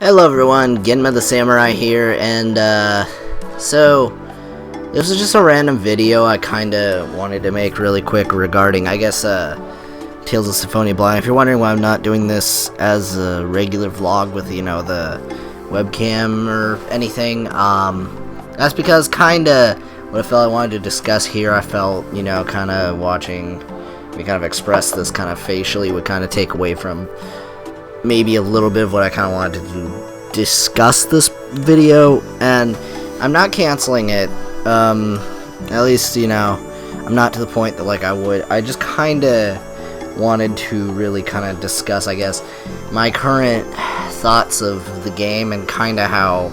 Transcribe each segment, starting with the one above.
Hello everyone, GenmaTheSamurai here, and so this was just a random video I kinda wanted to make really quick regarding, I guess, Tales of Symphonia Blind. If you're wondering why I'm not doing this as a regular vlog with, the webcam or anything, that's because kinda what I felt I wanted to discuss here. I felt, kinda watching me kind of express this kind of facially would kind of take away from maybe a little bit of what I kind of wanted to discuss this video, and I'm not canceling it, at least, I'm not to the point that, I just kind of wanted to really kind of discuss, I guess, my current thoughts of the game, and kind of how,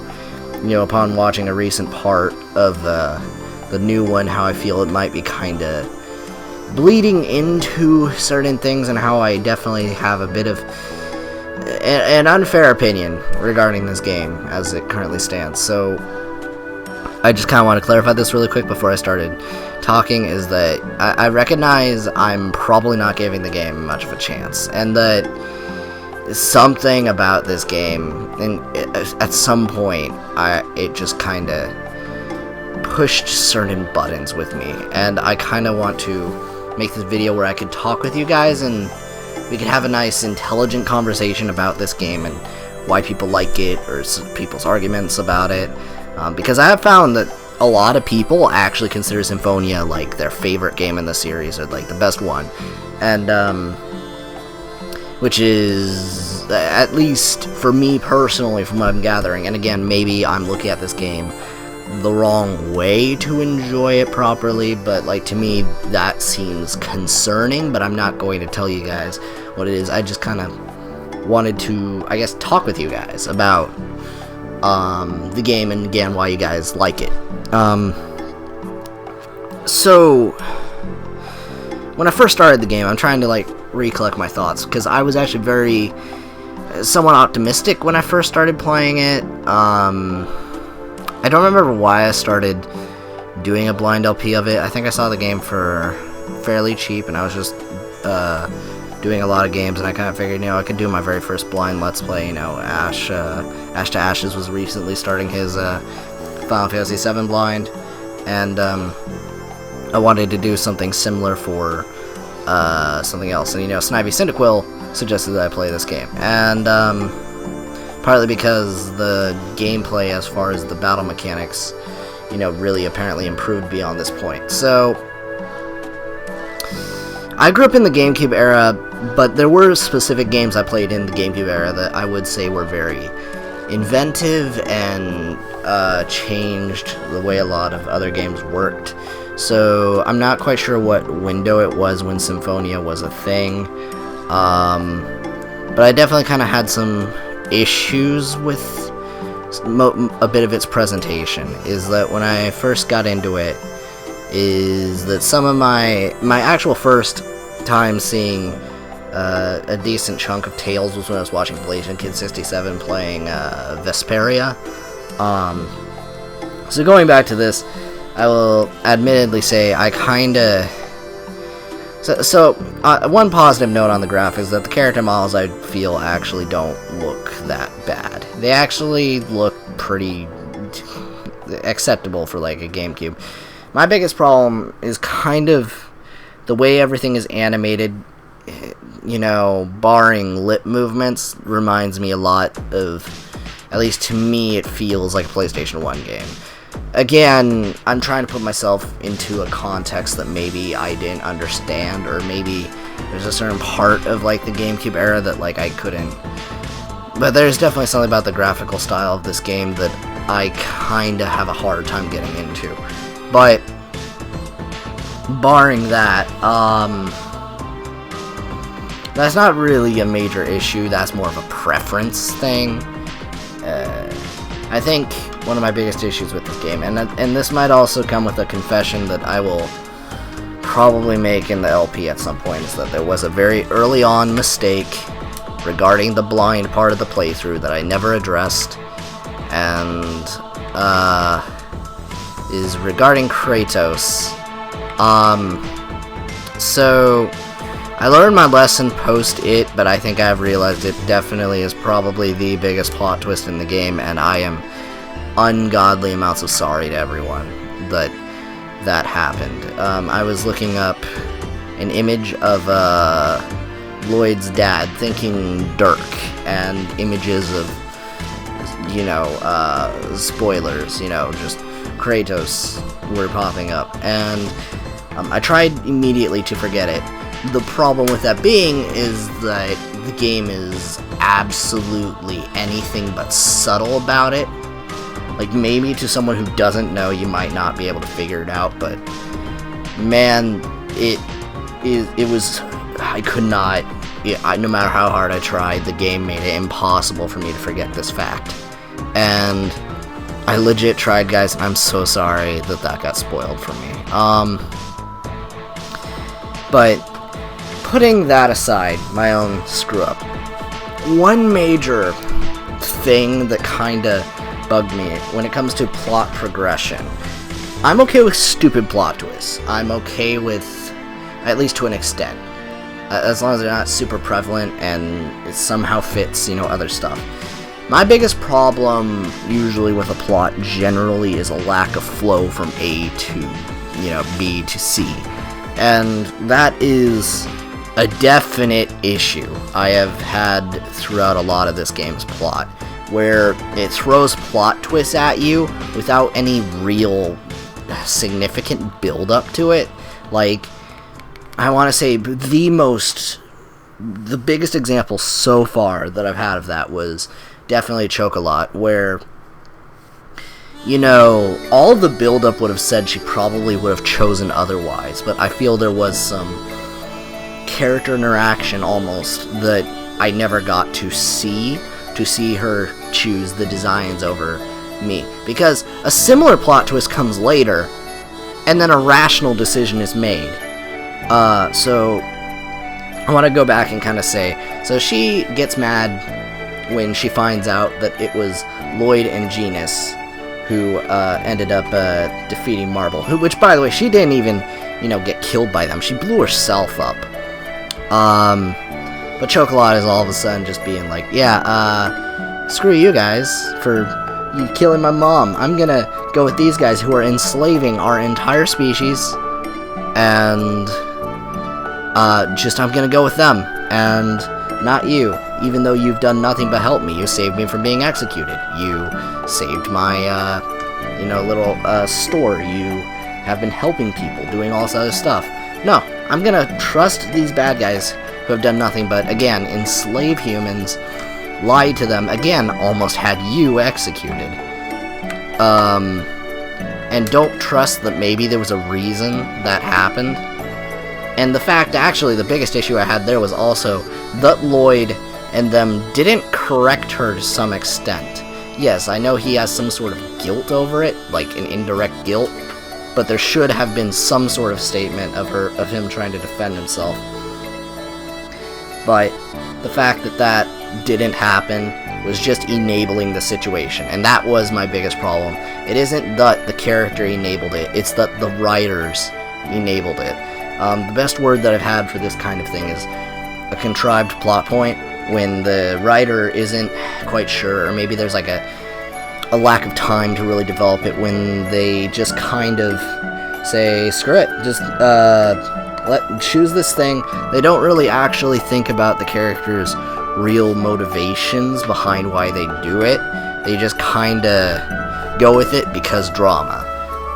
upon watching a recent part of the new one, how I feel it might be kind of bleeding into certain things, and how I definitely have a bit of an unfair opinion regarding this game as it currently stands. So I just kind of want to clarify this really quick before I started talking, is that I recognize I'm probably not giving the game much of a chance, and that something about this game, and at some point it just kind of pushed certain buttons with me, and I kind of want to make this video where I could talk with you guys and we could have a nice, intelligent conversation about this game and why people like it, or people's arguments about it. Because I have found that a lot of people actually consider Symphonia like their favorite game in the series, or like the best one. And, which is, at least for me personally, from what I'm gathering, and again, maybe I'm looking at this game the wrong way to enjoy it properly, but to me that seems concerning. But I'm not going to tell you guys what it is. I just kind of wanted to, I guess, talk with you guys about the game, and again, why you guys like it. So when I first started the game, I'm trying to recollect my thoughts, because I was actually somewhat optimistic when I first started playing it. I don't remember why I started doing a blind LP of it. I think I saw the game for fairly cheap, and I was just doing a lot of games, and I kind of figured, I could do my very first blind Let's Play. Ash to Ashes was recently starting his Final Fantasy VII blind, and I wanted to do something similar for something else. And, Snivy Cyndaquil suggested that I play this game, and partly because the gameplay, as far as the battle mechanics, really apparently improved beyond this point. So I grew up in the GameCube era, but there were specific games I played in the GameCube era that I would say were very inventive and changed the way a lot of other games worked. So I'm not quite sure what window it was when Symphonia was a thing, but I definitely kind of had some issues with a bit of its presentation. Is that when I first got into it, is that some of my actual first time seeing a decent chunk of Tales was when I was watching Blazing Kid 67 playing Vesperia. So going back to this, I will admittedly say I kinda... So one positive note on the graphics is that the character models, I feel, actually don't look that bad. They actually look pretty acceptable for a GameCube. My biggest problem is kind of the way everything is animated. Barring lip movements, reminds me a lot of, at least to me, it feels like a PlayStation 1 game. Again, I'm trying to put myself into a context that maybe I didn't understand, or maybe there's a certain part of the GameCube era that I couldn't. But there's definitely something about the graphical style of this game that I kinda have a hard time getting into. But barring that, that's not really a major issue. That's more of a preference thing. I think one of my biggest issues with this game, and this might also come with a confession that I will probably make in the LP at some point, is that there was a very early on mistake regarding the blind part of the playthrough that I never addressed, and is regarding Kratos. So I learned my lesson post it, but I think I've realized it definitely is probably the biggest plot twist in the game, and I am ungodly amounts of sorry to everyone that happened. I was looking up an image of Lloyd's dad thinking Dirk, and images of, you know, spoilers, you know, just Kratos were popping up, and I tried immediately to forget it. The problem with that being is that the game is absolutely anything but subtle about it. Like, maybe to someone who doesn't know, you might not be able to figure it out, but man, it was, I could not, no matter how hard I tried, the game made it impossible for me to forget this fact. And I legit tried, guys. I'm so sorry that got spoiled for me. But putting that aside, my own screw up, one major thing that kinda bugged me when it comes to plot progression, I'm okay with stupid plot twists. I'm okay with, at least to an extent, as long as they're not super prevalent and it somehow fits, you know, other stuff. My biggest problem usually with a plot generally is a lack of flow from A to, you know, B to C. And that is a definite issue I have had throughout a lot of this game's plot, where it throws plot twists at you without any real significant build-up to it. Like, I want to say the biggest example so far that I've had of that was definitely Chocolat, where, you know, all of the build-up would have said she probably would have chosen otherwise, but I feel there was some character interaction almost that I never got to see her choose the designs over me, because a similar plot twist comes later, and then a rational decision is made. So I want to go back and kind of say, so she gets mad when she finds out that it was Lloyd and Genus who ended up defeating Marble, which, by the way, she didn't even, you know, get killed by them. She blew herself up. But Chocolat is all of a sudden just being like, yeah, screw you guys for you killing my mom. I'm gonna go with these guys who are enslaving our entire species, and I'm gonna go with them, and not you, even though you've done nothing but help me. You saved me from being executed. You saved my, you know, little store. You have been helping people, doing all this other stuff. No, I'm gonna trust these bad guys who have done nothing but, again, enslave humans, lie to them, again, almost had you executed. And don't trust that maybe there was a reason that happened. And the fact, actually, the biggest issue I had there was also that Lloyd and them didn't correct her to some extent. Yes, I know he has some sort of guilt over it, like an indirect guilt, but there should have been some sort of statement of him trying to defend himself. But the fact that didn't happen was just enabling the situation, and that was my biggest problem. It isn't that the character enabled it, it's that the writers enabled it. The best word that I've had for this kind of thing is a contrived plot point, when the writer isn't quite sure, or maybe there's like a lack of time to really develop it, when they just kind of say, screw it, just choose this thing. They don't really actually think about the character's real motivations behind why they do it. They just kind of go with it because drama.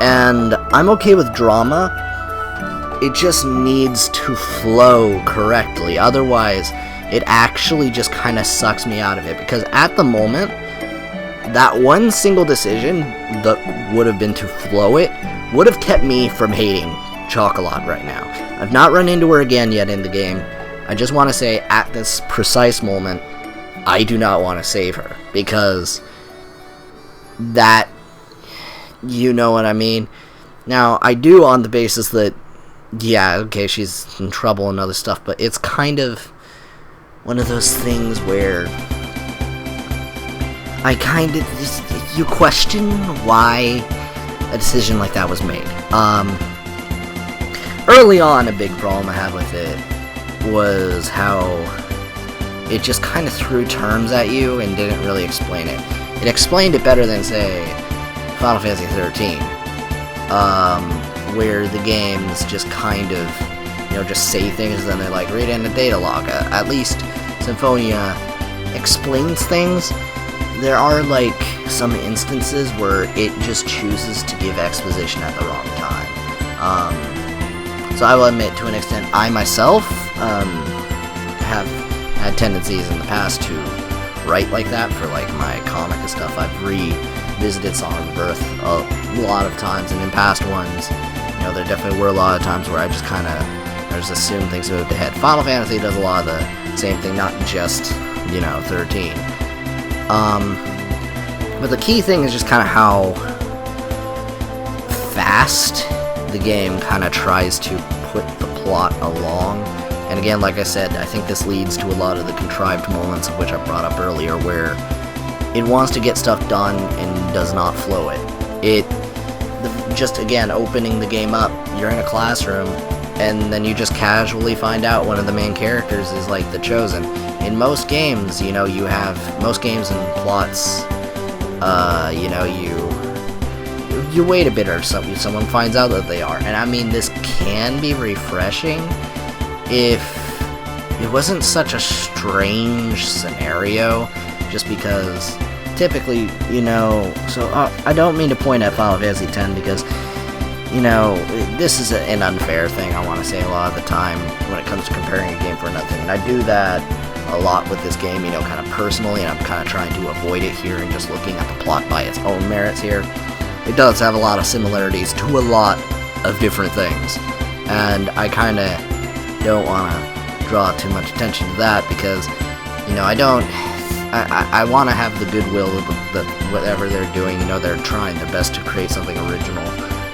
And I'm okay with drama. It just needs to flow correctly. Otherwise, it actually just kind of sucks me out of it. Because at the moment, that one single decision that would have been to flow it would have kept me from hating Chocolat right now. I've not run into her again yet in the game. I just want to say, at this precise moment, I do not want to save her. Because that, you know what I mean? Now, I do on the basis that, yeah, okay, she's in trouble and other stuff, but it's kind of one of those things where I kind of, you question why a decision like that was made. Early on, a big problem I had with it was how it just kind of threw terms at you and didn't really explain it. It explained it better than, say, Final Fantasy 13, where the games just kind of, just say things and then they're like, read in the data log. At least Symphonia explains things. There are, like, some instances where it just chooses to give exposition at the wrong time. So I will admit, to an extent, I myself have had tendencies in the past to write like that for, like, my comic and stuff. I've revisited Song of Birth a lot of times, and in past ones, there definitely were a lot of times where I just kind of assume things moved ahead. Final Fantasy does a lot of the same thing, not just, 13. But the key thing is just kind of how fast the game kind of tries to put the plot along. And again, like I said, I think this leads to a lot of the contrived moments of which I brought up earlier, where it wants to get stuff done and does not flow it. Just, again, opening the game up, you're in a classroom, and then you just casually find out one of the main characters is, like, the Chosen. In most games, you have, most games and plots, you wait a bit or something, someone finds out that they are. And I mean, this can be refreshing if it wasn't such a strange scenario, just because typically, so I don't mean to point at Final Fantasy X because, this is an unfair thing, I want to say, a lot of the time when it comes to comparing a game for another thing. And I do that a lot with this game, kind of personally, and I'm kind of trying to avoid it here and just looking at the plot by its own merits here. It does have a lot of similarities to a lot of different things, and I kind of don't want to draw too much attention to that because, I want to have the goodwill of the whatever they're doing. They're trying their best to create something original,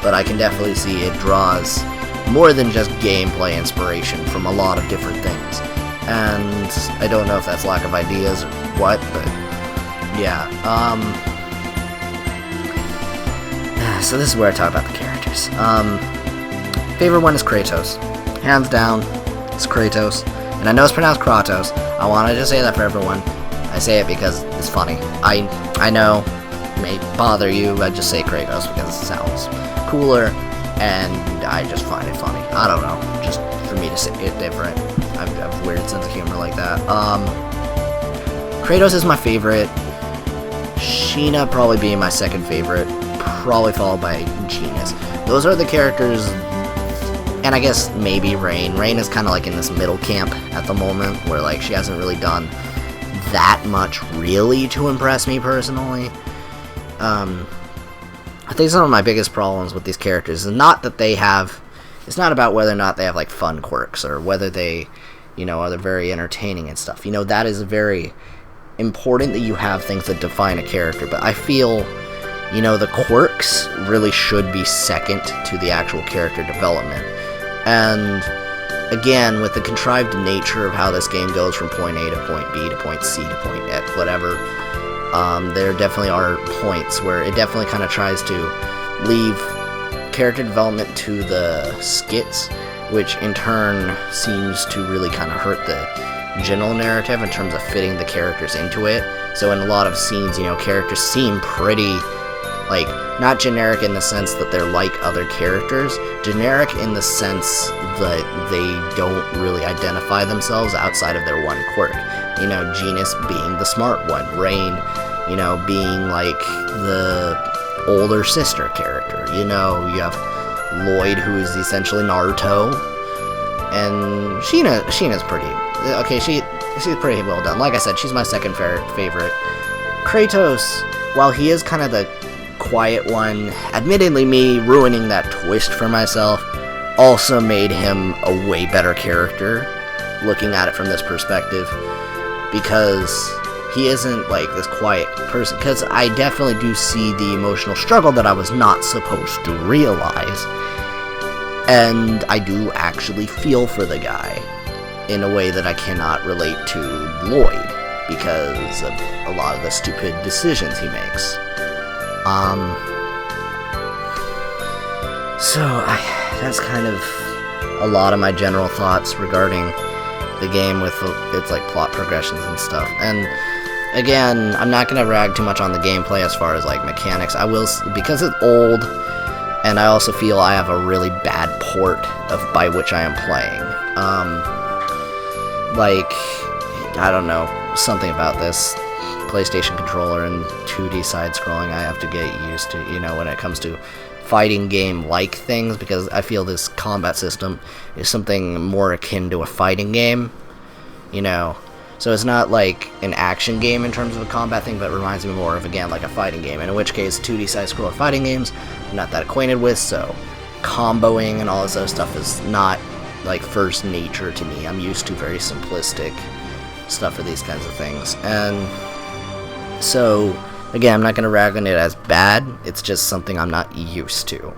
but I can definitely see it draws more than just gameplay inspiration from a lot of different things. And I don't know if that's lack of ideas or what, but yeah. So this is where I talk about the characters. Favorite one is Kratos. Hands down, it's Kratos. And I know it's pronounced Kratos. I wanted to say that for everyone. I say it because it's funny. I know it may bother you, I just say Kratos because it sounds cooler, and I just find it funny. I don't know, just for me to say it different. I have a weird sense of humor like that. Kratos is my favorite. Sheena probably being my second favorite, probably followed by Genius. Those are the characters, and I guess maybe Rain. Rain is kind of like in this middle camp at the moment, where like she hasn't really done that much really to impress me personally. I think some of my biggest problems with these characters is not that they have, it's not about whether or not they have like fun quirks or whether they, are very entertaining and stuff. That is very important that you have things that define a character, but I feel, the quirks really should be second to the actual character development. And again, with the contrived nature of how this game goes from point A to point B to point C to point X, whatever, there definitely are points where it definitely kind of tries to leave character development to the skits, which in turn seems to really kind of hurt the general narrative in terms of fitting the characters into it. So in a lot of scenes, characters seem pretty, like, not generic in the sense that they're like other characters, generic in the sense that they don't really identify themselves outside of their one quirk. Genius being the smart one, Rain, being like the older sister character. You have Lloyd, who is essentially Naruto, and Sheena's pretty, okay, she's pretty well done. Like I said, she's my second favorite. Kratos, while he is kind of the quiet one, admittedly me ruining that twist for myself also made him a way better character, looking at it from this perspective, because he isn't like this quiet person, because I definitely do see the emotional struggle that I was not supposed to realize, and I do actually feel for the guy in a way that I cannot relate to Lloyd because of a lot of the stupid decisions he makes. So that's kind of a lot of my general thoughts regarding the game with its like plot progressions and stuff. And again, I'm not gonna rag too much on the gameplay as far as like mechanics. I will, because it's old, and I also feel I have a really bad port of by which I am playing. Like, I don't know, something about this PlayStation controller and 2D side-scrolling I have to get used to, you know, when it comes to fighting game-like things, because I feel this combat system is something more akin to a fighting game, you know. So it's not like an action game in terms of a combat thing, but it reminds me more of, again, like a fighting game, in which case 2D side-scroller fighting games I'm not that acquainted with, so comboing and all this other stuff is not like first nature to me. I'm used to very simplistic stuff for these kinds of things. And so again, I'm not going to rag on it as bad, it's just something I'm not used to.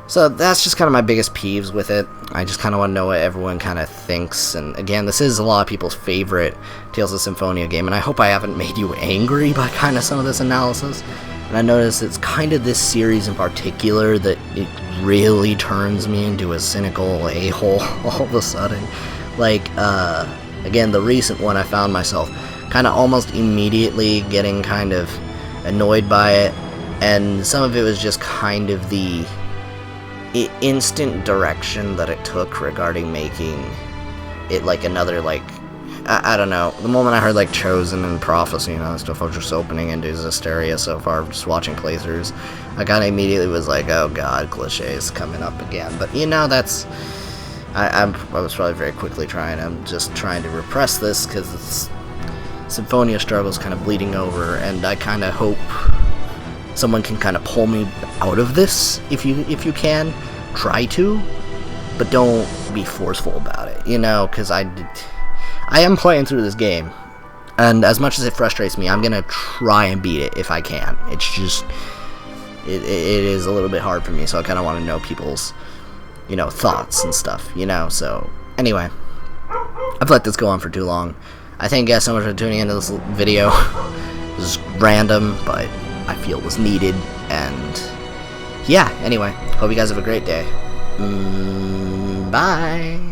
So that's just kind of my biggest peeves with it. I just kind of want to know what everyone kind of thinks, and again, this is a lot of people's favorite Tales of Symphonia game, and I hope I haven't made you angry by kind of some of this analysis. And I notice it's kind of this series in particular that it really turns me into a cynical a-hole all of a sudden. Like, again, the recent one, I found myself kind of almost immediately getting kind of annoyed by it, and some of it was just kind of the instant direction that it took regarding making it like another, like, I don't know, the moment I heard like Chosen and Prophecy and all that stuff, I was just opening into hysteria so far, just watching playthroughs. I kind of immediately was like, oh god, cliches coming up again. But you know, that's, I was probably very quickly I'm just trying to repress this, because it's Symphonia struggle's kind of bleeding over, and I kind of hope someone can kind of pull me out of this, if you can. Try to, but don't be forceful about it, you know, because I am playing through this game, and as much as it frustrates me, I'm gonna try and beat it if I can. It's just, it is a little bit hard for me, so I kind of want to know people's, you know, thoughts and stuff, you know. So anyway, I've let this go on for too long. I thank you guys so much for tuning into this video. This is random, but I feel it was needed, and yeah, anyway, hope you guys have a great day. Bye!